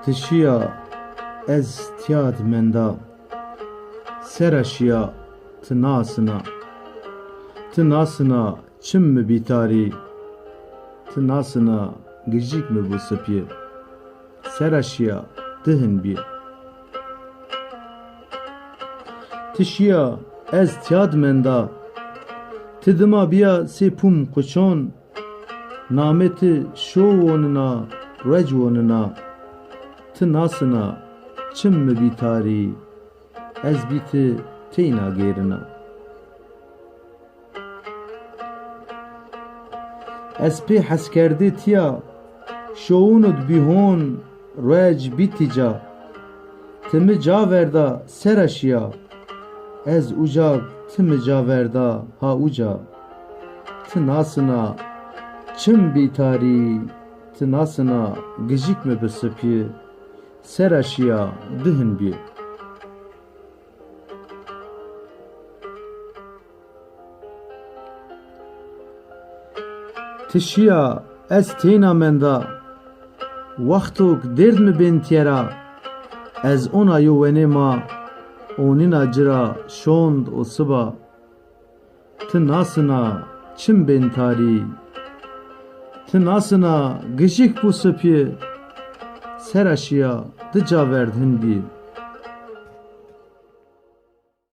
Tişiya ez tiyad menda seraşiya tınasına çim mi bitari tınasına gıcık mı bu sıpı seraşiya dıhın bir tişiya ez tiyad menda tidıma biya sepum kuçon nameti şovonuna recvonuna tınasına çim mi bitari ez biti teyna gerina ez pê heskerdê tiya şounut bihon rej bitica timi caverda seraşiya ez ucak timi caverda ha uca tınasına çim bitari tınasına gıcık mı bısıpı seraşiya dıhın bir tişiya ez teyna menda vaktuk derd mi bin tiyera ez ona yuvene ma onina cira şond o sıba tınasına çim bin tari tınasına gıcık bu sıpı seraşiya dıca verdin bir